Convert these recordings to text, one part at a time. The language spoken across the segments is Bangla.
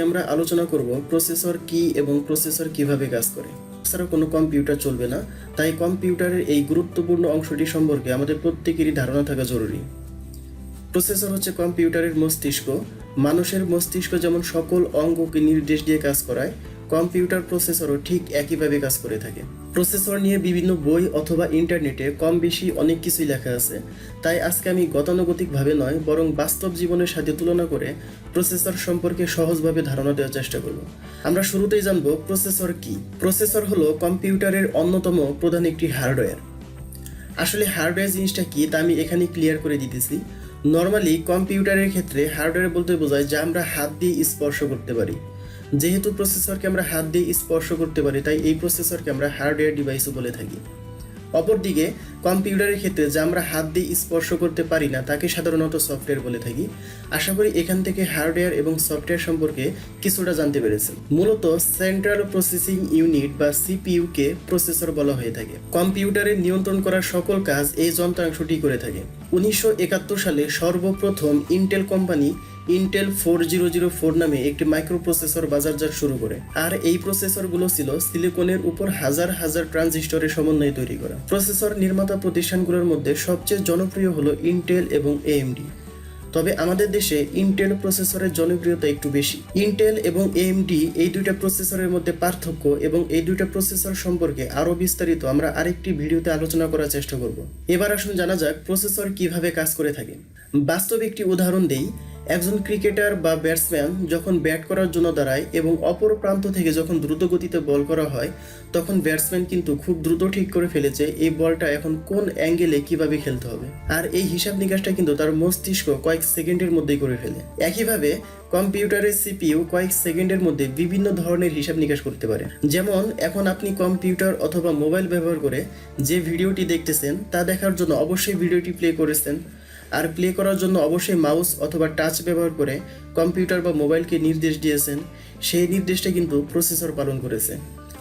আমরা আলোচনা করব প্রসেসর কি এবং প্রসেসর কিভাবে কাজ করে। এছাড়া কোনো কম্পিউটার চলবে না, তাই কম্পিউটারের এই গুরুত্বপূর্ণ অংশটি সম্পর্কে আমাদের প্রত্যেকেরই ধারণা থাকা জরুরি। প্রসেসর হচ্ছে কম্পিউটারের মস্তিষ্ক। মানুষের মস্তিষ্ক যেমন সকল অঙ্গকে নির্দেশ দিয়ে কাজ করায়, কম্পিউটার প্রসেসরও ঠিক একইভাবে কাজ করে থাকে। প্রসেসর নিয়ে বিভিন্ন বই অথবা ইন্টারনেটে কম বেশি অনেক কিছুই লেখা আছে, তাই আজকে আমি গতানুগতিকভাবে নয় বরং বাস্তব জীবনের সাথে তুলনা করে প্রসেসর সম্পর্কে সহজভাবে ধারণা দেওয়ার চেষ্টা করব। আমরা শুরুতেই জানব প্রসেসর কি। প্রসেসর হলো কম্পিউটারের অন্যতম প্রধান একটি হার্ডওয়্যার। আসলে হার্ডওয়্যার জিনিসটা কি তা আমি এখানে ক্লিয়ার করে দিতেছি। নর্মালি কম্পিউটারের ক্ষেত্রে হার্ডওয়্যার বলতে বোঝায় যা আমরা হাত দিয়ে স্পর্শ করতে পারি। যেহেতু প্রসেসরকে আমরা হাত দিয়ে স্পর্শ করতে পারি, তাই এই প্রসেসরকে আমরা হার্ডওয়্যার ডিভাইসও বলে থাকি। অপরদিকে কম্পিউটারের ক্ষেত্রে যা আমরা হাত দিয়ে স্পর্শ করতে পারি না তাকে সাধারণত সফটওয়্যার বলে থাকি। আশা করি এখান থেকে হার্ডওয়্যার এবং সফটওয়্যার সম্পর্কে কিছুটা জানতে পেরেছেন। মূলত সেন্ট্রাল প্রসেসিং ইউনিট বা সিপিইউ কে প্রসেসর বলা হয়ে থাকে। কম্পিউটারে নিয়ন্ত্রণ করার সকল কাজ এই যন্ত্রাংশটি করে থাকে। 1971 সালে সর্বপ্রথম ইন্টেল কোম্পানি ইন্টেল 4004 নামে একটি মাইক্রোপ্রসেসর বাজারজাত শুরু করে। আর এই প্রসেসরগুলো ছিল সিলিকনের উপর হাজার হাজার ট্রানজিস্টরের সমন্বয়ে তৈরি করা। প্রসেসর নির্মাতা প্রতিষ্ঠানগুলোর মধ্যে সবচেয়ে জনপ্রিয় হলো ইন্টেল এবং এএমডি। তবে আমাদের দেশে ইন্টেল প্রসেসরের জনপ্রিয়তা একটু বেশি। ইন্টেল এবং এএমডি এই দুইটা প্রসেসরের মধ্যে পার্থক্য এবং এই দুইটা প্রসেসর সম্পর্কে আরও বিস্তারিত আমরা আরেকটি ভিডিওতে আলোচনা করার চেষ্টা করব। এবার আসুন জানা যাক প্রসেসর কিভাবে কাজ করে থাকে। বাস্তব একটি উদাহরণ দেই। একজন ক্রিকেটার বা ব্যাটসম্যান যখন ব্যাট করার জন্য দাঁড়ায় এবং অপর প্রান্ত থেকে যখন দ্রুত গতিতে বল করা হয়, তখন ব্যাটসম্যান কিন্তু খুব দ্রুত ঠিক করে ফেলেছে এই বলটা এখন কোন অ্যাঙ্গেলে কিভাবে খেলতে হবে। আর এই হিসাব নিকাশটা কিন্তু তার মস্তিষ্ক কয়েক সেকেন্ডের মধ্যেই করে ফেলে। একইভাবে কম্পিউটারের সিপিইউ কয়েক সেকেন্ডের মধ্যে বিভিন্ন ধরনের হিসাব নিকাশ করতে পারে। যেমন এখন আপনি কম্পিউটার অথবা মোবাইল ব্যবহার করে যে ভিডিওটি দেখতেছেন তা দেখার জন্য অবশ্যই ভিডিওটি প্লে করেছেন, আর প্লে করার জন্য অবশ্যই মাউস অথবা টাচ ব্যবহার করে কম্পিউটার বা মোবাইলকে নির্দেশ দিয়েছেন। সেই নির্দেশটা কিন্তু প্রসেসর পালন করেছে,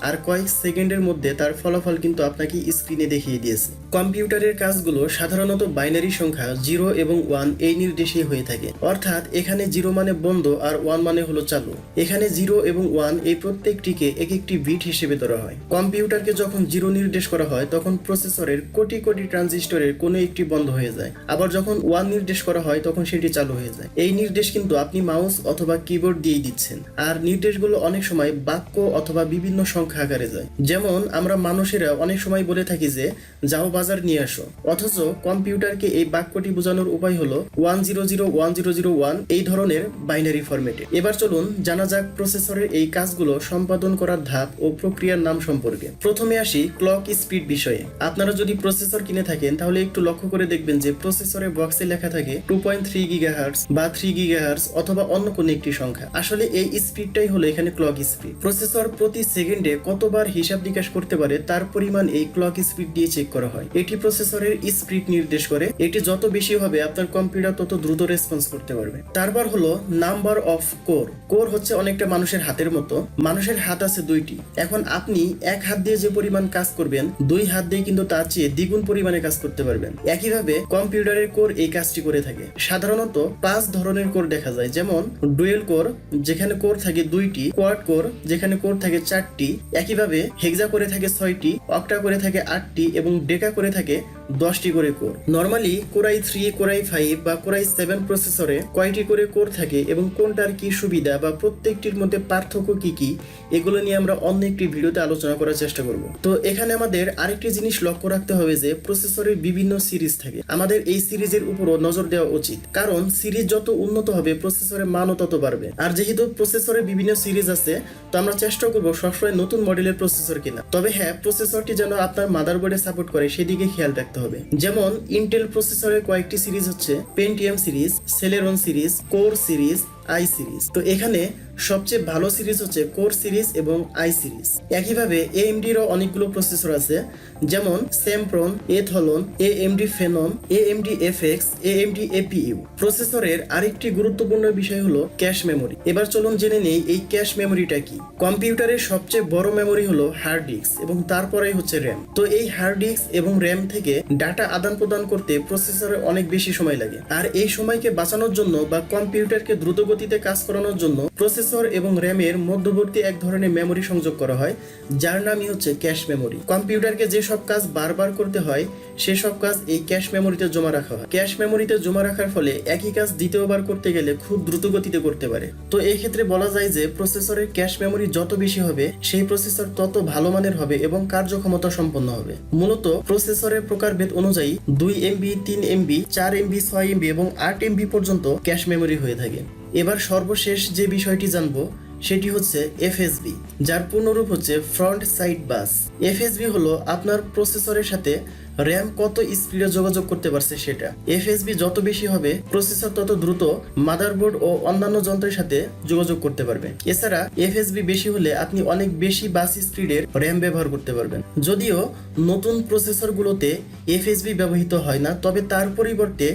আর কয়েক সেকেন্ডের মধ্যে তার ফলাফল কিন্তু আপনাকে স্ক্রিনে দেখিয়ে দিয়েছে। কম্পিউটারের কাজগুলো সাধারণত বাইনারি সংখ্যা 0 এবং 1 এই নির্দেশেই হয়ে থাকে। অর্থাৎ এখানে 0 মানে বন্ধ আর 1 মানে হলো চালু। এখানে 0 এবং 1 এই প্রত্যেকটিকে এক একটি বিট হিসেবে ধরা হয়। কম্পিউটারকে যখন 0 নির্দেশ করা হয় তখন প্রসেসরের কোটি কোটি ট্রানজিস্টরের কোনো একটি বন্ধ হয়ে যায়। আবার যখন 1 নির্দেশ করা হয় তখন সেটি চালু হয়ে যায়। এই নির্দেশ কিন্তু আপনি মাউস অথবা কিবোর্ড দিয়েই দিচ্ছেন। আর নির্দেশগুলো অনেক সময় বাক্য অথবা বিভিন্ন সংখ্যা আকারে যায়। যেমন আমরা মানুষেরা অনেক সময় বলে থাকি যে যাও বাজার নিয়ে আসো, অথচ কম্পিউটারকে এই বাক্যটি বোঝানোর উপায় হলো 10010001 এই ধরনের বাইনারি ফরম্যাটে। এবার চলুন জানা যাক প্রসেসরের এই কাজগুলো সম্পাদন করার ধাপ ও প্রক্রিয়ার নাম সম্পর্কে। প্রথমে আসি ক্লক স্পিড বিষয়ে। আপনারা যদি প্রসেসর কিনে থাকেন তাহলে একটু লক্ষ্য করে দেখবেন যে প্রসেসরের বক্সে লেখা থাকে 2.3 গিগাহার্টজ বা 3 গিগাহার্টজ অথবা অন্য কোনো একটি সংখ্যা। আসলে এই স্পিডটাই হলো এখানে ক্লক স্পিড। প্রসেসর প্রতি সেকেন্ডে কতবার হিসাব নিকাশ করতে পারে তার পরিমাণ এই ক্লক স্পিড দিয়ে চেক করা হয়। এটি প্রসেসরের স্পিড নির্দেশ করে। এটি যত বেশি হবে আপনার কম্পিউটার তত দ্রুত রেসপন্স করতে পারবে। তারপর হলো নাম্বার অফ কোর। কোর হচ্ছে অনেকটা মানুষের হাতের মতো। মানুষের হাত আছে 2টি। এখন আপনি এক হাত দিয়ে যে পরিমাণ কাজ করবেন 2 হাত দিয়ে কিন্তু তার চেয়ে দ্বিগুণ পরিমাণে কাজ করতে পারবেন। একইভাবে কম্পিউটারের কোর এই কাজটি করে থাকে। সাধারণত 5 ধরনের কোর দেখা যায়, যেমন ডুয়েল কোর যেখানে কোর থাকে 2টি, কোয়াড কোর যেখানে কোর থাকে 4টি, একইভাবে হেক্সা করে থাকে 6টি, অক্টা করে থাকে 8টি এবং ডেকা করে থাকে 10টি করে কোর। নরমালি কোরাই 3, কোরাই 5 বা কোরাই 7 প্রসেসরে কয়টি করে কোর থাকে এবং কোনটার কি সুবিধা বা প্রত্যেকটির মধ্যে পার্থক্য কি কি, এগুলো নিয়ে আমরা অন্য একটি ভিডিওতে আলোচনা করার চেষ্টা করব। তো এখানে আমাদের আরেকটি জিনিস লক্ষ্য রাখতে হবে যে প্রসেসরের বিভিন্ন সিরিজ থাকে। আমাদের এই সিরিজের উপরও নজর দেওয়া উচিত, কারণ সিরিজ যত উন্নত হবে প্রসেসরের মানও তত বাড়বে। আর যেহেতু প্রসেসরের বিভিন্ন সিরিজ আছে, তো আমরা চেষ্টা করব সবসময় নতুন মডেলের প্রসেসর কিনা। তবে হ্যাঁ, প্রসেসরটি যেন আপনার মাদারবোর্ডে সাপোর্ট করে সেদিকে খেয়াল রাখতে হবে। যেমন ইন্টেল প্রসেসরের কয়েকটি সিরিজ হচ্ছে Pentium series, Celeron series, core series, i series. তো এখানে সবচেয়ে ভালো সিরিজ হচ্ছে কোর সিরিজ এবং আই সিরিজ। একইভাবে এএমডিরও অনেকগুলো প্রসেসর আছে, যেমন Sempron, Athlon, AMD Phenom, AMD FX, AMD APU. প্রসেসরের আরেকটি গুরুত্বপূর্ণ বিষয় হলো ক্যাশ মেমোরি। এবার চলুন জেনে নেই এই ক্যাশ মেমোরিটা কি। কম্পিউটারের সবচেয়ে বড় মেমোরি হলো হার্ড ডিস্ক এবং তারপরেই হচ্ছে র্যাম। তো এই হার্ড ডিস্ক এবং র্যাম থেকে ডাটা আদান প্রদান করতে প্রসেসরে অনেক বেশি সময় লাগে। আর এই সময়কে বাঁচানোর জন্য বা কম্পিউটারকে দ্রুত গতিতে কাজ করানোর জন্য প্রসেসর এবং র্যামের মধ্যবর্তী এক ধরনের মেমরি সংযোগ করা হয়, যার নামই হচ্ছে ক্যাশ মেমরি। কম্পিউটারকে যেসব কাজ বারবার করতে হয় সেসব কাজ এই ক্যাশ মেমরিতে জমা রাখা হয়। ক্যাশ মেমরিতে জমা রাখার ফলে একই কাজ দ্বিতীয়বার করতে গেলে খুব দ্রুত গতিতে করতে পারে। তো এই ক্ষেত্রে বলা যায় যে প্রসেসরের ক্যাশ মেমরি যত বেশি হবে সেই প্রসেসর তত ভালো মানের হবে এবং কার্যক্ষমতা সম্পন্ন হবে। মূলত প্রসেসরের প্রকারভেদ অনুযায়ী 2 MB, 3 MB, 4 MB, 6 MB এবং 8 MB পর্যন্ত ক্যাশ মেমরি হয়ে থাকে। এবার সর্বশেষ যে বিষয়টি জানবো সেটি হচ্ছে এফএসবি, যার পূর্ণরূপ হচ্ছে ফ্রন্ট সাইড বাস। এফএসবি হলো আপনার প্রসেসরের সাথে র্যাম কত স্পিডে যোগাযোগ করতে পারছে সেটা। এফএসবি যত বেশি হবে প্রসেসর তত দ্রুত মাদারবোর্ড ও অন্যান্য যন্ত্রের সাথে যোগাযোগ করতে পারবে। এছাড়া এফএসবি বেশি হলে আপনি অনেক বেশি বাস স্পিডের র্যাম ব্যবহার করতে পারবেন। যদিও নতুন প্রসেসরগুলোতে এফএসবি ব্যবহৃত হয় না, তবে তার পরিবর্তে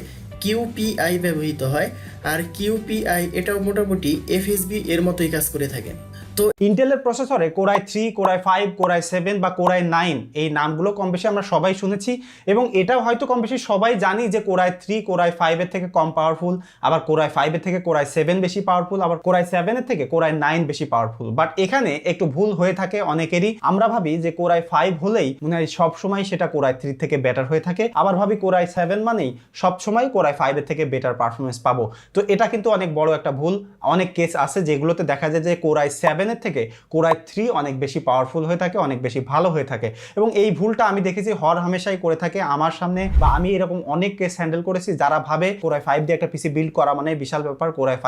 কিউপিআই ব্যবহৃত হয়, আর কিউপিআই এটাও মোটামুটি এফএসবি এর মতোই কাজ করে থাকে। তো ইন্টেলের প্রসেসরে Core i3, Core i5, Core i7 বা Core i9 এই নামগুলো কম বেশি আমরা সবাই শুনেছি এবং এটাও হয়তো কম বেশি সবাই জানি যে Core i3 Core i5 এর থেকে কম পাওয়ারফুল, আবার Core i5 এর থেকে Core i7 বেশি পাওয়ারফুল, আবার Core i7 এর থেকে Core i9 বেশি পাওয়ারফুল। বাট এখানে একটু ভুল হয়ে থাকে অনেকেরই। আমরা ভাবি যে Core i5 হলেই মানে সব সময় সেটা Core i3 থেকে বেটার হয়ে থাকে, আবার ভাবি Core i7 মানেই সব সময় Core i5 এর থেকে বেটার পারফরমেন্স পাবো। তো এটা কিন্তু অনেক বড় একটা ভুল। অনেক কেস আছে যেগুলোতে দেখা যায় যে Core i7 এর থেকে Core i3 অনেক বেশি পাওয়ারফুল হয়ে থাকে, অনেক বেশি ভালো হয়ে থাকে এবং এই ভুলটা আমি দেখেছি হর হামেশাই করে থাকে আমার সামনে, বা আমি এরকম অনেক কেস হ্যান্ডেল করেছি যারা ভাবে Core i5 দিয়ে একটা পিসি বিল্ড করা মানে বিশাল ব্যাপার, Core i5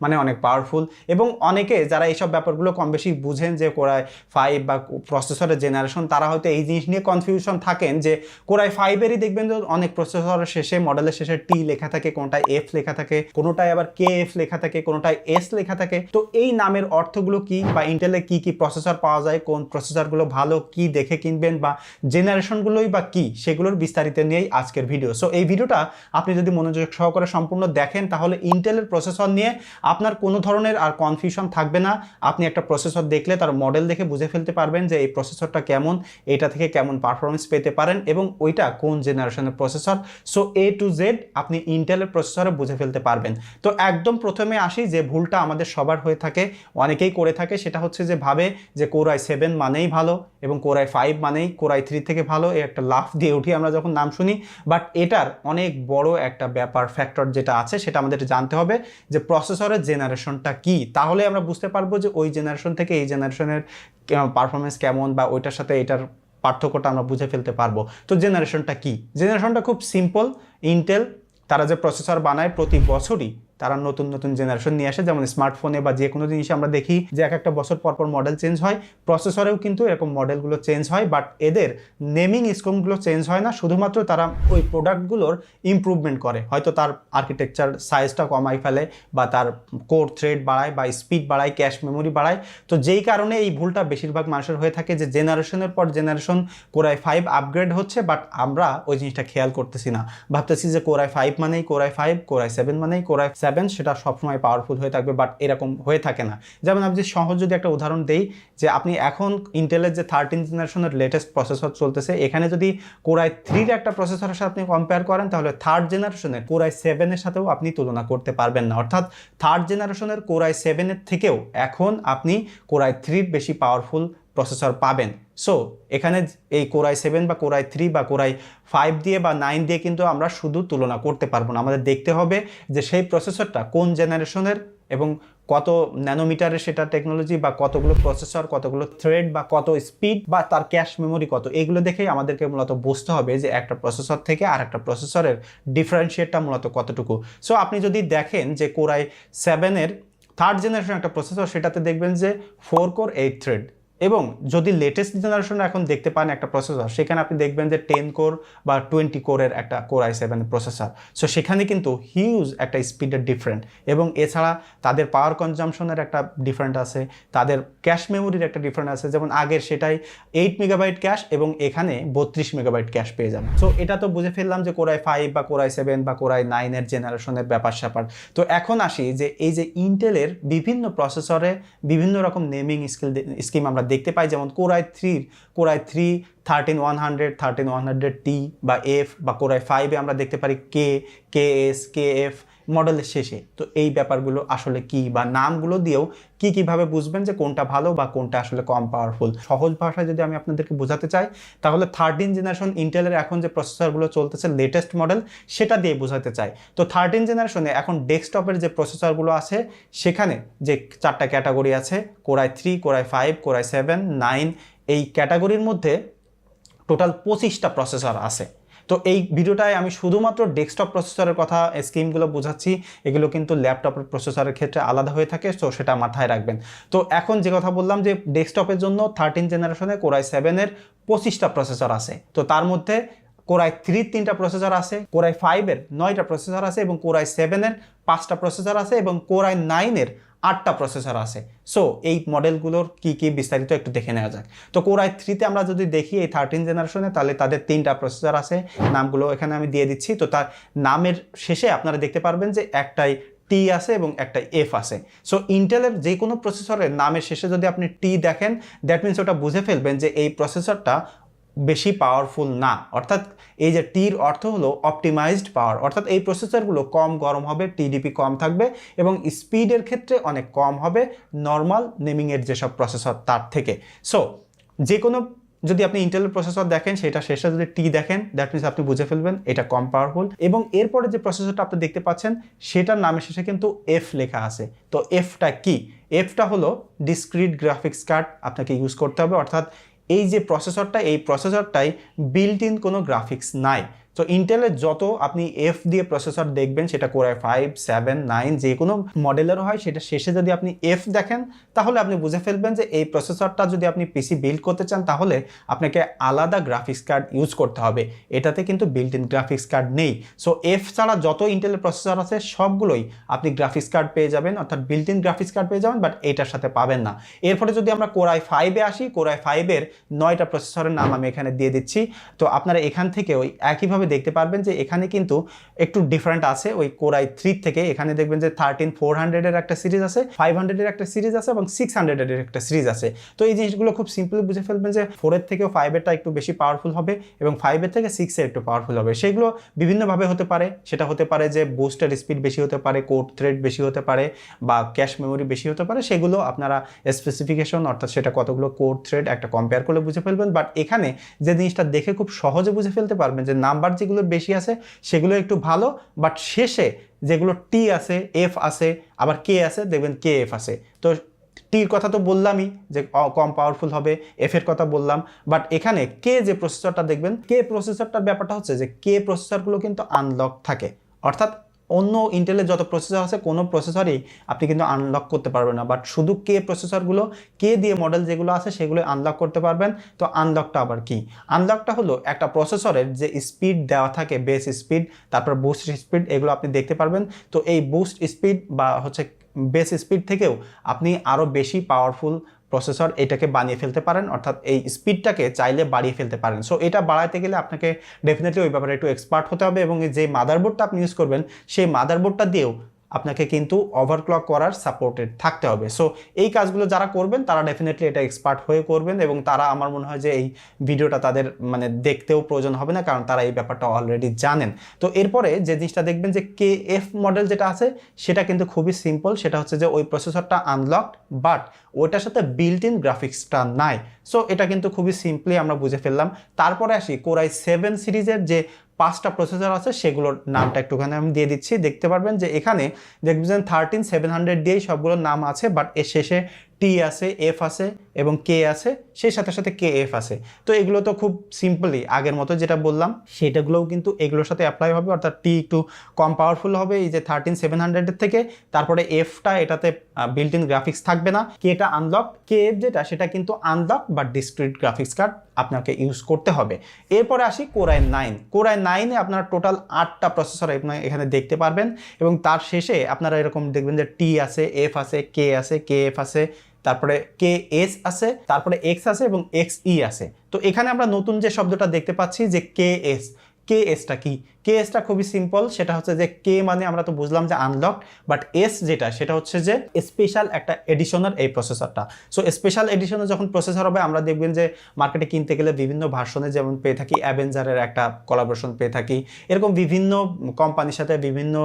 মানে অনেক পাওয়ারফুল। এবং অনেকে যারা এইসব ব্যাপারগুলো কম বেশি বুঝেন যে Core i5 বা প্রসেসরের জেনারেশন, তারা হয়তো এই জিনিস নিয়ে কনফিউশন থাকেন যে Core i5 এরই দেখবেন যে অনেক প্রসেসরের শেষে, মডেলের শেষে টি লেখা থাকে, কোনটায় এফ লেখা থাকে, কোনটায় আবার KF লেখা থাকে, কোনটায় এস লেখা থাকে। তো এই নামের অর্থগুলো কি, বা ইন্টেলে কি কি প্রসেসর পাওয়া যায়, কোন প্রসেসরগুলো ভালো, কি দেখে কিনবেন, বা জেনারেশনগুলোই বা কি, সেগুলোর বিস্তারিত নিয়েই আজকের ভিডিও। সো এই ভিডিওটা আপনি যদি মনোযোগ সহকারে সম্পূর্ণ দেখেন তাহলে ইন্টেলের প্রসেসর নিয়ে আপনার কোনো ধরনের আর কনফিউশন থাকবে না। আপনি একটা প্রসেসর দেখলে তার মডেল দেখে বুঝে ফেলতে পারবেন যে এই প্রসেসরটা কেমন, এটা থেকে কেমন পারফরমেন্স পেতে পারেন এবং ওইটা কোন জেনারেশনের processor. So A to Z আপনি ইন্টেলের প্রসেসরে বুঝে ফেলতে পারবেন। তো একদম প্রথমে আসি যে ভুলটা আমাদের সবার হয়ে থাকে, অনেকেই করে থাকে, সেটা হচ্ছে যে ভাবে যে Core i7 মানেই ভালো এবং Core i5 মানেই Core i3 থেকে ভালো। এই একটা লাফ দিয়ে উঠি আমরা যখন নাম শুনি। বাট এটার অনেক বড় একটা ব্যাপার, ফ্যাক্টর যেটা আছে সেটা আমাদের জানতে হবে যে প্রসেসরের জেনারেশনটা কি, তাহলে আমরা বুঝতে পারবো যে ওই জেনারেশন থেকে এই জেনারেশনের পারফরমেন্স কেমন বা ওইটার সাথে এটার পার্থক্যটা আমরা বুঝে ফেলতে পারবো। তো জেনারেশনটা কি? জেনারেশনটা খুব সিম্পল। ইন্টেল তারা যে প্রসেসর বানায় প্রতি বছরই তারা নতুন নতুন জেনারেশন নিয়ে আসে। যেমন স্মার্টফোনে বা যে কোনো জিনিসে আমরা দেখি যে এক একটা বছর পর পর মডেল চেঞ্জ হয়, প্রসেসরেও কিন্তু এরকম মডেলগুলো চেঞ্জ হয়। বাট এদের নেমিং স্কিমগুলো চেঞ্জ হয় না, শুধুমাত্র তারা ওই প্রোডাক্টগুলোর ইমপ্রুভমেন্ট করে। হয়তো তার আর্কিটেকচার সাইজটা কমাই ফেলে বা তার কোর থ্রেড বাড়ায় বা স্পিড বাড়ায়, ক্যাশ মেমোরি বাড়ায়। তো যেই কারণে এই ভুলটা বেশিরভাগ মানুষের হয়ে থাকে যে জেনারেশনের পর জেনারেশন Core i5 আপগ্রেড হচ্ছে, বাট আমরা ওই জিনিসটা খেয়াল করতেছি না। ভাবতেছি যে Core i5 মানেই Core i5, Core i7 মানেই Core i7, সেটা সবসময় পাওয়ারফুল হয়ে থাকবে, বাট এরকম হয়ে থাকে না। যেমন আমি যে সহজ যদি একটা উদাহরণ দেই, যে আপনি এখন ইন্টেলের যে 13 জেনারেশনের লেটেস্ট প্রসেসর চলতেছে, এখানে যদি Core i3 এর একটা প্রসেসরের সাথে আপনি কম্পেয়ার করেন তাহলে থার্ড জেনারেশনের Core i7 এর সাথেও আপনি তুলনা করতে পারবেন না। অর্থাৎ থার্ড জেনারেশনের Core i7 এর থেকেও এখন আপনি Core i3 বেশি পাওয়ারফুল প্রসেসর পাবেন। সো এখানে এই Core i7 বা Core i3 বা Core i5 দিয়ে বা 9 দিয়ে কিন্তু আমরা শুধু তুলনা করতে পারবো না। আমাদের দেখতে হবে যে সেই প্রসেসরটা কোন জেনারেশনের এবং কত ন্যানোমিটারের সেটা টেকনোলজি, বা কতগুলো প্রসেসর, কতগুলো থ্রেড, বা কত স্পিড, বা তার ক্যাশ মেমোরি কত, এগুলো দেখেই আমাদেরকে মূলত বুঝতে হবে যে একটা প্রসেসর থেকে আর একটা প্রসেসরের ডিফারেন্সিয়েটটা মূলত কতটুকু। সো আপনি যদি দেখেন যে Core i7 এর থার্ড জেনারেশন একটা প্রসেসর, সেটাতে দেখবেন যে 4 কোর 8 থ্রেড, এবং যদি লেটেস্ট জেনারেশন এখন দেখতে পান একটা প্রসেসর, সেখানে আপনি দেখবেন যে 10 কোর বা 20 কোরের একটা Core i7 প্রসেসর। সো সেখানে কিন্তু হিউজ একটা স্পিডের ডিফারেন্ট, এবং এছাড়া তাদের পাওয়ার কনজামশনের একটা ডিফারেন্ট আছে, তাদের ক্যাশ মেমোরির একটা ডিফারেন্ট আছে। যেমন আগের সেটাই 8 মেগাবাইট ক্যাশ এবং এখানে 32 মেগাবাইট ক্যাশ পেয়ে যাবেন। সো এটা তো বুঝে ফেললাম যে Core i5 বা Core i7 বা Core i9 এর জেনারেশনের ব্যাপার স্যাপার। তো এখন আসি যে এই যে ইন্টেলের বিভিন্ন প্রসেসরে বিভিন্ন রকম নেমিং স্কিম আমরা দেখতে পাই। যেমন Core i3 13100, 13100T বা F, বা Core i5 এ আমরা দেখতে পারি K, KS, KF, মডেলের শেষে। তো এই ব্যাপারগুলো আসলে কি বা নামগুলো দিয়েও কিভাবে বুঝবেন যে কোনটা ভালো বা কোনটা আসলে কম পাওয়ারফুল। সহজ ভাষায় যদি আমি আপনাদেরকে বোঝাতে চাই তাহলে 13 জেনারেশন ইন্টেলের এখন যে প্রসেসরগুলো চলতেছে লেটেস্ট মডেল সেটা দিয়ে বোঝাতে চাই। তো 13 জেনারেশনে এখন ডেস্কটপের যে প্রসেসরগুলো আছে সেখানে যে 4টা ক্যাটাগরি আছে, Core i3, Core i5, Core i7, 9, এই ক্যাটাগরির মধ্যে টোটাল 25টা প্রসেসর আছে। তো এই ভিডিওটায় আমি শুধুমাত্র ডেস্কটপ প্রসেসরের কথা স্কিমগুলো বোঝাচ্ছি, এগুলো কিন্তু ল্যাপটপের প্রসেসরের ক্ষেত্রে আলাদা হয়ে থাকে, তো সেটা মাথায় রাখবেন। তো এখন যে কথা বললাম যে ডেস্কটপের জন্য 13 জেনারেশনে Core i7 এর 25টা প্রসেসর আছে। তো তার মধ্যে Core i3 এর 3টা প্রসেসর আছে, Core i5 এর 9টা প্রসেসর আছে এবং Core i7 এর 5টা প্রসেসর আছে এবং Core i9 এর 8টা প্রসেসর আছে। সো এই মডেলগুলোর কি বিস্তারিত একটু দেখে নেওয়া যাক। তো Core i3-তে আমরা যদি দেখি এই 13 জেনারেশনে, তাহলে তাদের 3টা প্রসেসর আছে, নামগুলো এখানে আমি দিয়ে দিচ্ছি। তো তার নামের শেষে আপনারা দেখতে পারবেন যে একটাই টি আছে এবং একটা এফ আছে। সো ইন্টেলের যে কোনো প্রসেসরের নামের শেষে যদি আপনি টি দেখেন, দ্যাট মিনস ওটা বুঝে ফেলবেন যে এই প্রসেসরটা বেশি পাওয়ারফুল না। অর্থাৎ এই যে টির অর্থ হলো অপটিমাইজড পাওয়ার, অর্থাৎ এই প্রসেসরগুলো কম গরম হবে, টিডিপি কম থাকবে এবং স্পিডের ক্ষেত্রে অনেক কম হবে নর্মাল নেমিংয়ের যেসব প্রসেসর তার থেকে। সো যে কোনো যদি আপনি ইন্টেলের প্রসেসর দেখেন সেটা শেষে যদি টি দেখেন, দ্যাট মিনস আপনি বুঝে ফেলবেন এটা কম পাওয়ারফুল। এবং এরপরে যে প্রসেসরটা আপনি দেখতে পাচ্ছেন সেটার নামের শেষে কিন্তু এফ লেখা আছে। তো এফটা কি? এফটা হলো ডিসক্রিট গ্রাফিক্স কার্ড আপনাকে ইউজ করতে হবে, অর্থাৎ এই যে প্রসেসরটা, এই প্রসেসরটাই বিল্ট ইন কোনো গ্রাফিক্স নাই। তো ইন্টেলের যত আপনি এফ দিয়ে প্রসেসর দেখবেন, সেটা Core i5, 7, 9 যে কোনো মডেলের হয়, সেটা শেষে যদি আপনি এফ দেখেন তাহলে আপনি বুঝে ফেলবেন যে এই প্রসেসরটা যদি আপনি পিসি বিল্ড করতে চান তাহলে আপনাকে আলাদা গ্রাফিক্স কার্ড ইউজ করতে হবে। এটাতে কিন্তু বিল্ট ইন গ্রাফিক্স কার্ড নেই। সো এফ ছাড়া যত ইন্টেলের প্রসেসর আছে সবগুলোই আপনি গ্রাফিক্স কার্ড পেয়ে যাবেন, অর্থাৎ বিল্ট ইন গ্রাফিক্স কার্ড পেয়ে যাবেন, বাট এটার সাথে পাবেন না। এরপরে যদি আমরা Core i5-এ আসি, Core i5-এর 9টা প্রসেসরের নাম আমি এখানে দিয়ে দিচ্ছি। তো আপনারা এখান থেকে ওই একইভাবে দেখতে পারবেন যে এখানে কিন্তু একটু ডিফারেন্ট আছে ওই Core i3 থেকে। এখানে দেখবেন যে 13400 এর একটা সিরিজ আছে, 500 এর একটা সিরিজ আছে এবং 600 এর একটা সিরিজ আছে। তো এই জিনিসগুলো খুব সিম্পলি বুঝে ফেলবেন যে 4 এর থেকেও 5 এরটা একটু বেশি পাওয়ারফুল হবে এবং 5 এর থেকে 6 এর একটু পাওয়ারফুল হবে। সেগুলো বিভিন্নভাবে হতে পারে, সেটা হতে পারে যে বুস্টের স্পিড বেশি হতে পারে, কোড থ্রেড বেশি হতে পারে বা ক্যাশ মেমোরি বেশি হতে পারে। সেগুলো আপনারা স্পেসিফিকেশন অর্থাৎ সেটা কতগুলো কোড থ্রেড একটা কম্পেয়ার করলে বুঝে ফেলবেন। বাট এখানে যে জিনিসটা দেখে খুব সহজে বুঝে ফেলতে পারবেন যে নাম্বার যেগুলো বেশি আছে সেগুলো একটু ভালো, বাট শেষে যেগুলো টি আছে, এফ আছে, আবার কে আছে, দেখবেন কে এফ আছে। তো টির কথা তো বললামই যে কম পাওয়ারফুল হবে, এফ এর কথা বললাম, বাট এখানে কে যে প্রসেসরটা দেখবেন, কে প্রসেসরটার ব্যাপারটা হচ্ছে যে কে প্রসেসরগুলো কিন্তু আনলক থাকে। অর্থাৎ অন্য ইন্টেলের যত প্রসেসর আছে কোনো প্রসেসরই আপনি কিন্তু আনলক করতে পারবেন না, বাট শুধু কে প্রসেসরগুলো, কে দিয়ে মডেল যেগুলো আছে সেগুলো আনলক করতে পারবেন। তো আনলকটা আবার কি? আনলকটা হলো একটা প্রসেসরের যে স্পিড দেওয়া থাকে, বেস স্পিড, তারপর বুস্ট স্পিড, এগুলো আপনি দেখতে পারবেন। তো এই বুস্ট স্পিড বা হচ্ছে বেস স্পিড থেকেও আপনি আরও বেশি পাওয়ারফুল প্রসেসর এটাকে বানিয়ে ফেলতে পারেন, অর্থাৎ এই স্পিডটাকে চাইলে বাড়িয়ে ফেলতে পারেন। সো এটা বাড়াতে গেলে আপনাকে ডেফিনেটলি ওই ব্যাপারে একটু এক্সপার্ট হতে হবে এবং যে মাদারবোর্ডটা আপনি ইউজ করবেন সেই মাদারবোর্ডটা দিয়েও আপনাকে কিন্তু ওভারক্লক করার সাপোর্টেড থাকতে হবে। সো এই কাজগুলো যারা করবেন তারা ডেফিনেটলি এটা এক্সপার্ট হয়ে করবেন এবং তারা, আমার মনে হয় যে এই ভিডিওটা তাদের মানে দেখতেও প্রয়োজন হবে না, কারণ তারা এই ব্যাপারটা অলরেডি জানেন। তো এরপরে যে জিনিসটা দেখবেন যে কে এফ মডেল যেটা আছে সেটা কিন্তু খুবই সিম্পল। সেটা হচ্ছে যে ওই প্রসেসরটা আনলকড, বাট ওইটার সাথে বিল্ট ইন গ্রাফিক্সটা নাই। সো এটা কিন্তু খুবই সিম্পলি আমরা বুঝে ফেললাম। তারপরে আসি Core i7 সিরিজের যে 5টা প্রসেসর আছে সেগুলোর নামটা একটুখানি আমি দিয়ে দিচ্ছি। দেখতে পারবেন যে এখানে দেখবেন 13700 দিয়েই সবগুলোর নাম আছে, বাট এর শেষে টি আছে, এফ আছে এবং কে আছে, সেই সাথে সাথে কে এফ আছে। তো এগুলো তো খুব সিম্পলি আগের মতো যেটা বললাম সেটাগুলোও কিন্তু এগুলোর সাথে অ্যাপ্লাই হবে, অর্থাৎ টি একটু কম পাওয়ারফুল হবে এই যে 13700 এর থেকে। তারপরে এফটা, এটাতে বিল্ট ইন গ্রাফিক্স থাকবে না। কে এটা আনলক, কে এফ যেটা সেটা কিন্তু unlock but discrete graphics card আপনাকে ইউজ করতে হবে। এরপরে আসি Core i9। Core i9-এ আপনারা টোটাল 8টা প্রসেসর এখানে দেখতে পারবেন এবং তার শেষে আপনারা এরকম দেখবেন যে টি আছে, এফ আছে, কে আছে, কে এফ আছে, তারপরে কে এস আছে, তারপরে এক্স আছে এবং এক্স ই আছে। তো এখানে আমরা নতুন যে শব্দটা দেখতে পাচ্ছি যে কে এস। কে এসটা কি? কেসটা খুবই সিম্পল, সেটা হচ্ছে যে কে মানে আমরা তো বুঝলাম যে আনলক, বাট এস যেটা সেটা হচ্ছে যে স্পেশাল একটা এডিশনের এই প্রসেসরটা। সো স্পেশাল এডিশনের যখন প্রসেসর হবে আমরা দেখবেন যে মার্কেটে কিনতে গেলে বিভিন্ন ভার্সনে যেমন পেয়ে থাকি, অ্যাভেঞ্জারের একটা কোলাবোরেশন পেয়ে থাকি, এরকম বিভিন্ন কোম্পানির সাথে বিভিন্ন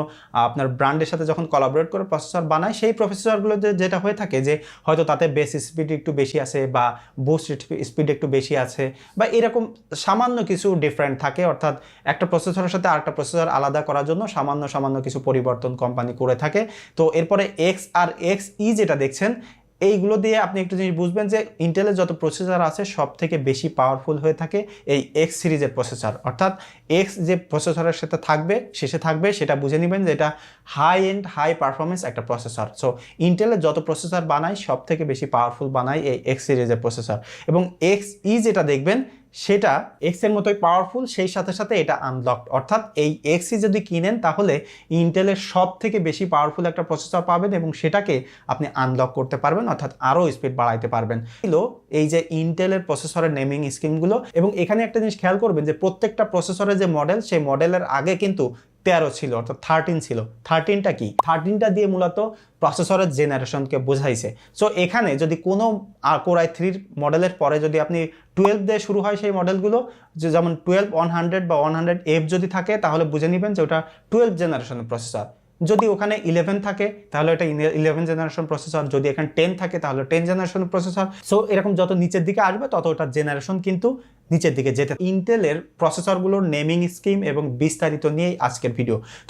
আপনার ব্র্যান্ডের সাথে যখন কোলাবোরেট করে প্রসেসর বানায়, সেই প্রসেসরগুলোতে যেটা হয়ে থাকে যে হয়তো তাতে বেস স্পিড একটু বেশি আছে বা বুস্ট স্পিড একটু বেশি আছে বা এরকম সামান্য কিছু ডিফারেন্ট থাকে, অর্থাৎ একটা প্রসেসরের সাথে আরেকটা প্রসেসর আলাদা করার জন্য সামান্য সামান্য কিছু পরিবর্তন কোম্পানি করে থাকে। তো এরপরে এক্স আর এক্স ই যেটা দেখছেন, এইগুলো দিয়ে আপনি একটু জিনিস বুঝবেন যে ইন্টেলের যত প্রসেসর আছে সব থেকে বেশি পাওয়ারফুল হয়ে থাকে এই এক্স সিরিজের প্রসেসর, অর্থাৎ এক্স যে প্রসেসরের সাথে থাকবে শেষে থাকবে সেটা বুঝে নেবেন যে এটা হাই এন্ড হাই পারফরমেন্স একটা প্রসেসর। সো ইন্টেলের যত প্রসেসর বানায় সব থেকে বেশি পাওয়ারফুল বানায় এই এক্স সিরিজের প্রসেসর, এবং এক্স ই যেটা দেখবেন সেটা এক্স এর মতোই পাওয়ারফুল, সেই সাথে সাথে এটা আনলকড, অর্থাৎ এই এক্সই যদি কিনেন তাহলে ইন্টেলের সব থেকে বেশি পাওয়ারফুল একটা প্রসেসর পাবেন এবং সেটাকে আপনি আনলক করতে পারবেন, অর্থাৎ আরও স্পিড বাড়াইতে পারবেন। এই যে ইন্টেলের প্রসেসরের নেমিং স্কিমগুলো, এবং এখানে একটা জিনিস খেয়াল করবেন যে প্রত্যেকটা প্রসেসরের যে মডেল সেই মডেলের আগে কিন্তু 13 ছিল, অর্থাৎ 13 ছিল। 13টা কি? 13টা দিয়ে মূলত প্রসেসরের জেনারেশনকে বোঝাইছে। সো এখানে যদি কোনো কোর i3 মডেলের পরে যদি আপনি 12 দিয়ে শুরু হয় সেই মডেলগুলো, যে যেমন 12100 বা 100F যদি থাকে তাহলে বুঝে নেবেন যে ওটা 12 জেনারেশনের প্রসেসর। যদি ওখানে 11 থাকে তাহলে এটা 11 জেনারেশন প্রসেসর, যদি এখানে 10 থাকে তাহলে 10 জেনারেশন প্রসেসর। সো এরকম যত নিচের দিকে আসবে তত ওটার জেনারেশন কিন্তু নিচের দিকে যেতে। ইন্টেলের প্রসেসরগুলোর নেমিং স্কিম এবং বিস্তারিত নিয়েই আজকের ভিডিও।